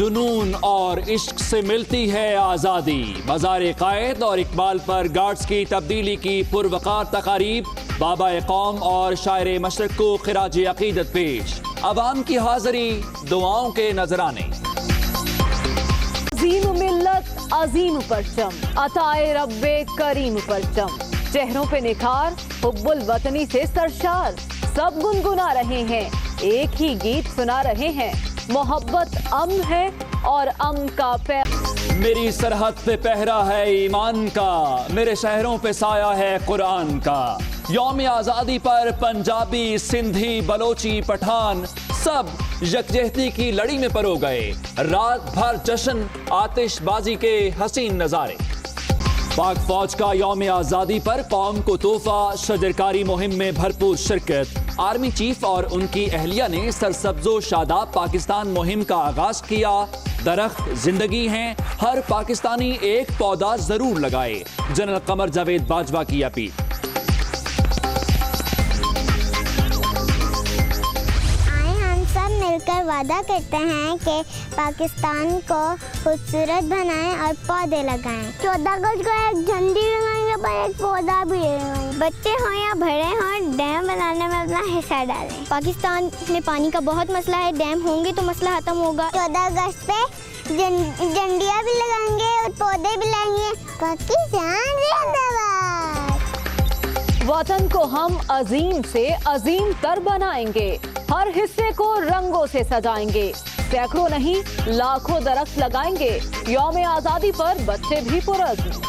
جنون اور عشق سے ملتی ہے آزادی، مزار قائد اور اقبال پر گارڈز کی تبدیلی کی پروقار تقاریب، بابا قوم اور شاعر مشرق کو خراج عقیدت پیش، عوام کی حاضری، دعاؤں کے نذرانے۔ عظیم ملت عظیم پرچم، عطائے رب کریم پرچم، چہروں پہ نکھار، حب الوطنی سے سرشار، سب گنگنا رہے ہیں، ایک ہی گیت سنا رہے ہیں، محبت امن ہے اور امن کا میری سرحد پہ پہرا ہے ایمان کا، میرے شہروں پہ سایہ ہے قرآن کا، یوم آزادی پر پنجابی، سندھی، بلوچی، پٹھان سب یکجہتی کی لڑی میں پرو گئے، رات بھر جشن، آتش بازی کے حسین نظارے۔ پاک فوج کا یوم آزادی پر قوم کو تحفہ، شجرکاری مہم میں بھرپور شرکت، آرمی چیف اور ان کی اہلیہ نے سرسبز و شاداب پاکستان مہم کا آغاز کیا۔ درخت زندگی ہیں، ہر پاکستانی ایک پودا ضرور لگائے، جنرل قمر جاوید باجوہ کی اپیل۔ مل کر وعدہ کرتے ہیں کہ پاکستان کو خوبصورت بنائیں اور پودے لگائیں۔ 14 اگست کو ایک جھنڈی لگائیں گے پر ایک پودا بھی لگائیں گے۔ بچے ہوں یا بڑے ہوں، ڈیم بنانے میں اپنا حصہ ڈالیں۔ پاکستان میں پانی کا بہت مسئلہ ہے، ڈیم ہوں گے تو مسئلہ ختم ہوگا۔ 14 اگست پہ جھنڈیاں بھی لگائیں گے اور پودے بھی لگائیں گے۔ پاکستان زندہ باد۔ وطن کو ہم عظیم سے عظیم تر بنائیں گے، ہر حصے کو رنگوں سے سجائیں گے، سینکڑوں نہیں لاکھوں درخت لگائیں گے، یوم آزادی پر بچے بھی پرعزم۔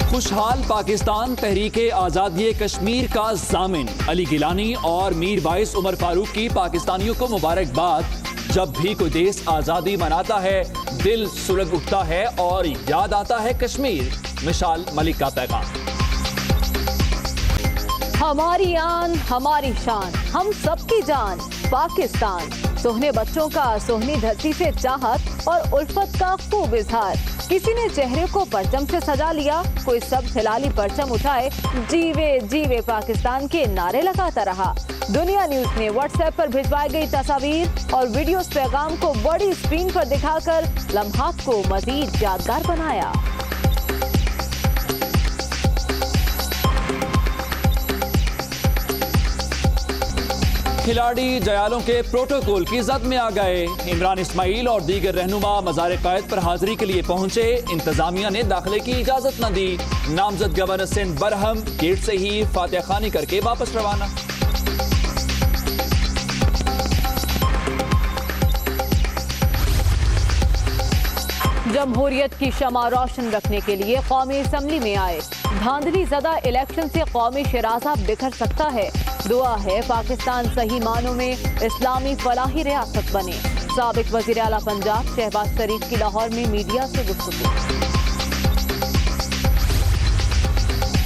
خوشحال پاکستان تحریک آزادی کشمیر کا ضامن علی گیلانی اور میر باعث عمر فاروق کی پاکستانیوں کو مبارکباد۔ جب بھی کوئی دیس آزادی مناتا ہے، دل سلگ اٹھتا ہے اور یاد آتا ہے کشمیر۔ مشال ملک کا پیغام۔ ہماری آن ہماری شان، ہم سب کی جان پاکستان، سوہنے بچوں کا سوہنی دھرتی سے چاہت اور الفت کا خوب اظہار۔ کسی نے چہرے کو پرچم سے سجا لیا، کوئی سب ہلالی پرچم اٹھائے جیوے جیوے پاکستان کے نعرے لگاتا رہا۔ دنیا نیوز نے واٹس ایپ پر بھجوائی گئی تصاویر اور ویڈیوز پیغام کو بڑی اسکرین پر دکھا کر لمحات کو مزید یادگار بنایا۔ کھلاڑی جیالوں کے پروٹوکول کی زد میں آ گئے، عمران اسماعیل اور دیگر رہنما مزار قائد پر حاضری کے لیے پہنچے، انتظامیہ نے داخلے کی اجازت نہ دی، نامزد گورنر سندھ برہم گیٹ سے ہی فاتحہ خوانی کر کے واپس روانہ۔ جمہوریت کی شمع روشن رکھنے کے لیے قومی اسمبلی میں آئے، دھاندلی زدہ الیکشن سے قومی شراسہ بکھر سکتا ہے، دعا ہے پاکستان صحیح معنوں میں اسلامی فلاحی ریاست بنے۔ سابق وزیر اعلیٰ پنجاب شہباز شریف کی لاہور میں میڈیا سے گفتگو۔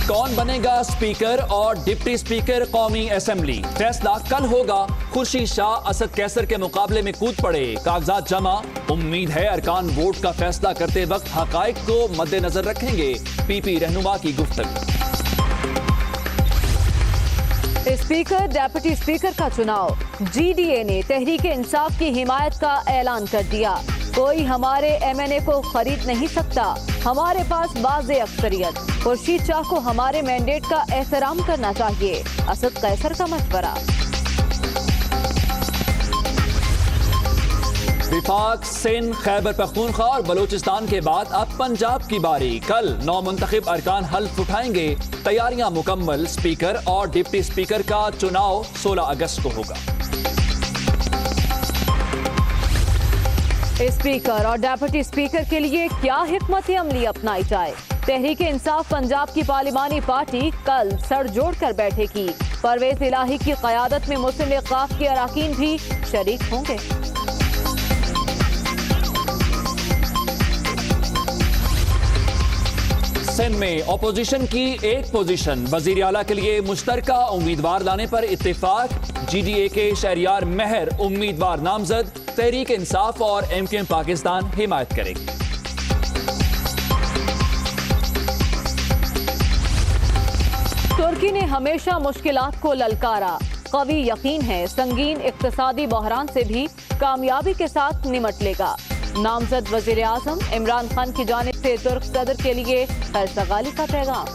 کون بنے گا اسپیکر اور ڈپٹی اسپیکر قومی اسمبلی؟ فیصلہ کل ہوگا۔ خورشید شاہ اسد کیسر کے مقابلے میں کود پڑے، کاغذات جمع، امید ہے ارکان ووٹ کا فیصلہ کرتے وقت حقائق کو مد نظر رکھیں گے، پی پی رہنما کی گفتگو۔ اسپیکر ڈیپٹی اسپیکر کا چناؤ، جی ڈی اے نے تحریک انصاف کی حمایت کا اعلان کر دیا، کوئی ہمارے ایم این اے کو خرید نہیں سکتا، ہمارے پاس واضح اکثریت، خورشید شاہ کو ہمارے مینڈیٹ کا احترام کرنا چاہیے، اسد قیصر کا مشورہ۔ وفاق، سندھ، خیبر پختونخوا اور بلوچستان کے بعد اب پنجاب کی باری، کل 9 منتخب ارکان حلف اٹھائیں گے، تیاریاں مکمل، اسپیکر اور ڈپٹی اسپیکر کا چناؤ 16 اگست کو ہوگا۔ اسپیکر اور ڈیپٹی اسپیکر کے لیے کیا حکمت عملی اپنائی جائے؟ تحریک انصاف پنجاب کی پارلیمانی پارٹی کل سر جوڑ کر بیٹھے گی، پرویز الہی کی قیادت میں مسلم لیگ ق کے اراکین بھی شریک ہوں گے۔ سندھ میں اپوزیشن کی ایک پوزیشن، وزیر اعلیٰ کے لیے مشترکہ امیدوار لانے پر اتفاق، جی ڈی اے کے شہریار مہر امیدوار نامزد، تحریک انصاف اور ایم کیو ایم پاکستان حمایت کرے گی۔ ترکی نے ہمیشہ مشکلات کو للکارا، कवी यकीन है संगीन इक्तिसादी बहरान से भी कामयाबी के साथ निमट लेगा। नामजद वजीर आजम इमरान खान की जानिब से तुर्क सदर के लिए खैरसगाली का पैगाम।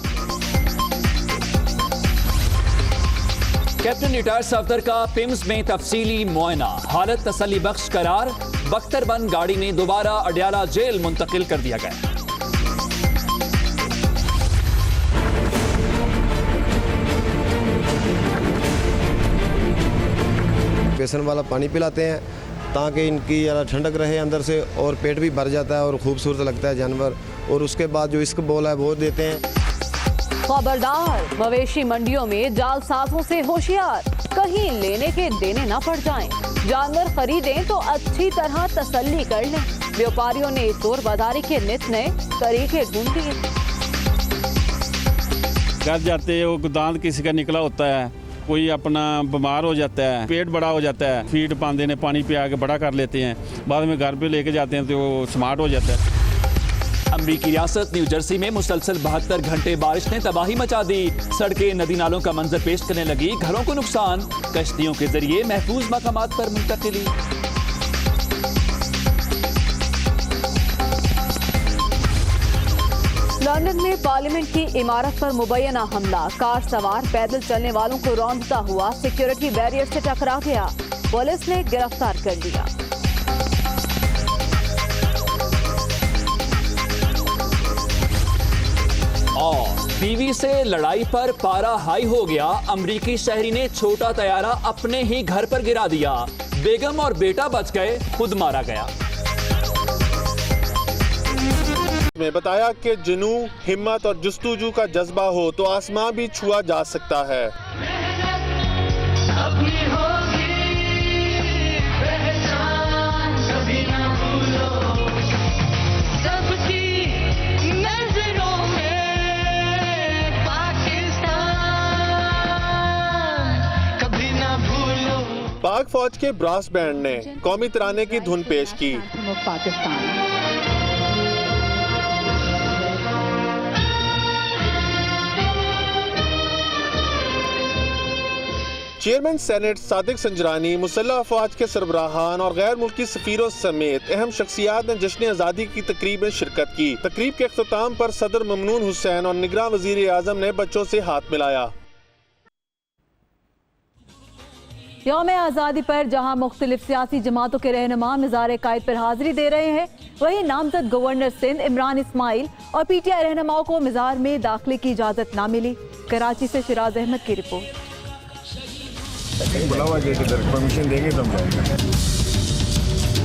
कैप्टन रिटायर्ड सफदर का पिम्स में तफसीली मुआयना, हालत तसल्ली बख्श करार, बख्तरबंद गाड़ी में दोबारा अडयाला जेल मुंतकिल कर दिया गया। बेसन वाला पानी पिलाते हैं ताकि इनकी ठंडक रहे अंदर से, और पेट भी भर जाता है और खूबसूरत लगता है जानवर। और उसके बाद जो इस्क बोल है वो देते हैं। खबरदार, मवेशी मंडियों में जालसाजों से होशियार, कहीं लेने के देने न पड़ जाएं। जानवर खरीदें तो अच्छी तरह तसल्ली कर लें। व्यापारियों ने चोर बाजारी के नित नए तरीके ढूंढ दिए। घर जाते हैं, वो दांत किसी का निकला होता है, कोई अपना बीमार हो जाता है, पेट बड़ा हो जाता है, फीड पांदे ने पानी पिया के बड़ा कर लेते हैं, बाद में घर पे लेके जाते हैं तो वो स्मार्ट हो जाता है। अमरीकी रियासत न्यू जर्सी में मुसलसल 72 घंटे बारिश ने तबाही मचा दी। सड़कें नदी नालों का मंजर पेश करने लगी, घरों को नुकसान, कश्तियों के जरिए महफूज मकामात पर मुंतकिली। लंदन में पार्लियामेंट की इमारत पर मुबैना हमला, कार सवार पैदल चलने वालों को रौंदता हुआ सिक्योरिटी बैरियर से टकरा गया, पुलिस ने गिरफ्तार कर लिया। और बीवी से लड़ाई पर पारा हाई हो गया, अमरीकी शहरी ने छोटा तैयारा अपने ही घर पर गिरा दिया, बेगम और बेटा बच गए, खुद मारा गया। में बताया कि जुनू, हिम्मत और जुस्तुजू का जज्बा हो तो आसमां भी छुआ जा सकता है। पाक फौज के ब्रास बैंड ने कौमी तराने की धुन पेश की। चेयरमैन सेनेट सादिक संजरानी, मुसल्लह अफवाज के सरबराहान और गैर मुल्की सफीरों समेत अहम शख्सियात ने जश्न आज़ादी की तकरीब में शिरकत की। तकरीब के अख्ताम पर सदर ममनून हुसैन और निगरां वजीर आजम ने बच्चों से हाथ मिलाया। यौम आज़ादी पर जहां मुख्तलिफ सियासी जमातों के रहनुमा मिज़ार कायद पर हाजिरी दे रहे हैं, वहीं नामजद गवर्नर सिंध इमरान इस्माइल और PTI रहनुमाओं को मिज़ार में दाखिले की इजाज़त ना मिली। कराची से शिराज अहमद की रिपोर्ट। बुलावा गेट इधर, परमिशन देंगे तो हम जाएंगे।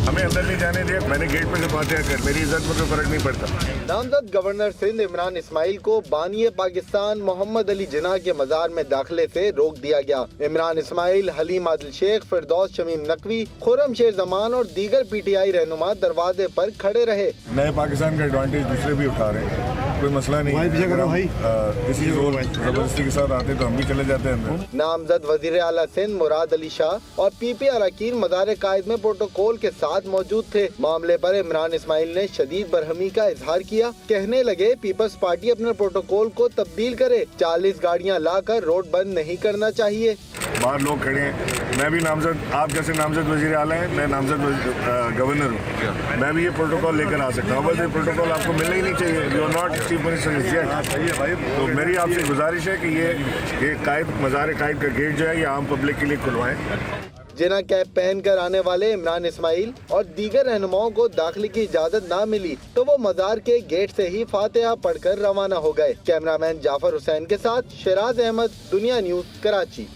हमें अंदर नहीं जाने दिया, मैंने गेट पे से फातिहा कर, मेरी इज्जत में कोई फर्क नहीं पड़ता। नामजद गवर्नर सिंध इमरान इस्माइल को बानी पाकिस्तान मोहम्मद अली जिन्ना के मज़ार में दाखिले से रोक दिया गया। इमरान इस्माइल, हलीम आदिल शेख, फिरदौस शमीम नकवी, खुर्रम शेर जमान और दीगर PTI रहनुमा दरवाजे पर खड़े रहे। नए पाकिस्तान का एडवांटेज दूसरे भी उठा रहे हैं, कोई मसला नहीं। इसी जोर जबरदस्ती के साथ आते तो हम भी चले जाते हैं अंदर। नामजद वजीर आला सिंध मुराद अली शाह और PP अरकान मज़ार कायद में प्रोटोकॉल के साथ मौजूद थे। मामले पर इमरान इस्माइल ने शदीद बरहमी का इजहार किया। कहने लगे पीपल्स पार्टी अपने प्रोटोकॉल को तब्दील करे, 40 गाड़ियां लाकर रोड बंद नहीं करना चाहिए। बाहर लोग खड़े हैं, मैं भी नामजद, आप जैसे नामजद वजीर आला हैं, मैं नामजद गवर्नर हूँ, मैं भी ये प्रोटोकॉल लेकर आ सकता हूँ। बस ये प्रोटोकॉल आपको मिलना ही नहीं चाहिए। You are not chief minister yet. तो मेरी आपसे गुजारिश है कि ये कायद मज़ार कायद का गेट जो है ये आम पब्लिक के लिए खुलवाएं। जिन्ना कैप पहन कर आने वाले इमरान इस्माइल और दीगर रहनुमाओं को दाखिले की इजाजत ना मिली तो वो मज़ार के गेट से ही फातिहा पढ़कर रवाना हो गए। कैमरामैन जाफर हुसैन के साथ शिराज अहमद, दुनिया न्यूज़, कराची।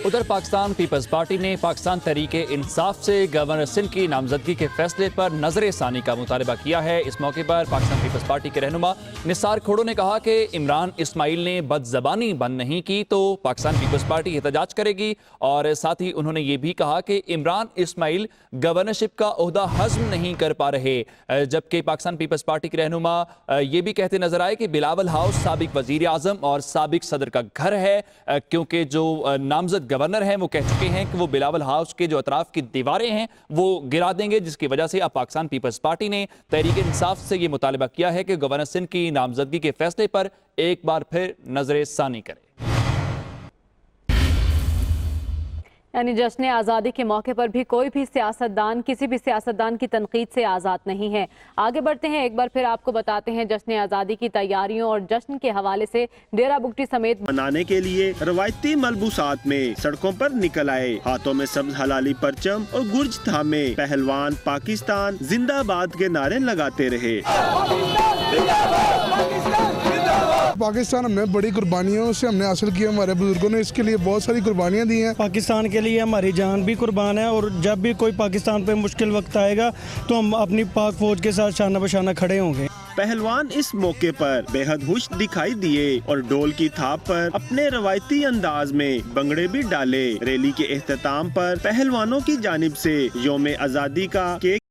उधर पाकिस्तान पीपल्स पार्टी ने पाकिस्तान तहरीके इंसाफ से गवर्नर सिंध की नामजदगी के फैसले पर नजर सानी का मुतालबा किया है। इस मौके पर पाकिस्तान पीपल्स पार्टी के रहनुमा निसार खोड़ो ने कहा कि इमरान इस्माइल ने बदज़बानी बंद नहीं की तो पाकिस्तान पीपल्स पार्टी एहतजाज करेगी। और साथ ही उन्होंने ये भी कहा कि इमरान इस्माइल गवर्नरशिप का ओहदा हज़म नहीं कर पा रहे। जबकि पाकिस्तान पीपल्स पार्टी के रहनुमा ये भी कहते नजर आए कि बिलावल हाउस साबिक वजीर आज़म और साबिक सदर का घर है, क्योंकि जो नामजद गवर्नर हैं वो कह चुके हैं कि वो बिलावल हाउस के जो अतराफ की दीवारें हैं वो गिरा देंगे, जिसकी वजह से अब पाकिस्तान पीपल्स पार्टी ने तहरीक इंसाफ से ये मुतालबा किया है कि गवर्नर सिंध की नामजदगी के फैसले पर एक बार फिर नजर सानी करे। यानी जश्न आज़ादी के मौके पर भी कोई भी सियासतदान किसी भी सियासतदान की तनकीद से आज़ाद नहीं है। आगे बढ़ते हैं, एक बार फिर आपको बताते हैं जश्न आज़ादी की तैयारियों और जश्न के हवाले से डेरा बुगटी समेत मनाने के लिए रवायती मलबूसात में सड़कों पर निकल आए। हाथों में सब्ज हलाली परचम और गुर्ज थामे पहलवान पाकिस्तान जिंदाबाद के नारे लगाते रहे। पाकिस्तान हमने बड़ी कुर्बानियों से हमने हासिल किया, हमारे बुजुर्गों ने इसके लिए बहुत सारी कुर्बानियां दी हैं। पाकिस्तान के लिए हमारी जान भी कुर्बान है और जब भी कोई पाकिस्तान पे मुश्किल वक्त आएगा तो हम अपनी पाक फौज के साथ शाना बशाना खड़े होंगे। पहलवान इस मौके पर बेहद खुश दिखाई दिए और डोल की थाप पर अपने रवायती अंदाज में बंगड़े भी डाले। रैली के एख्तिताम पर पहलवानों की जानिब से यौम आज़ादी का केक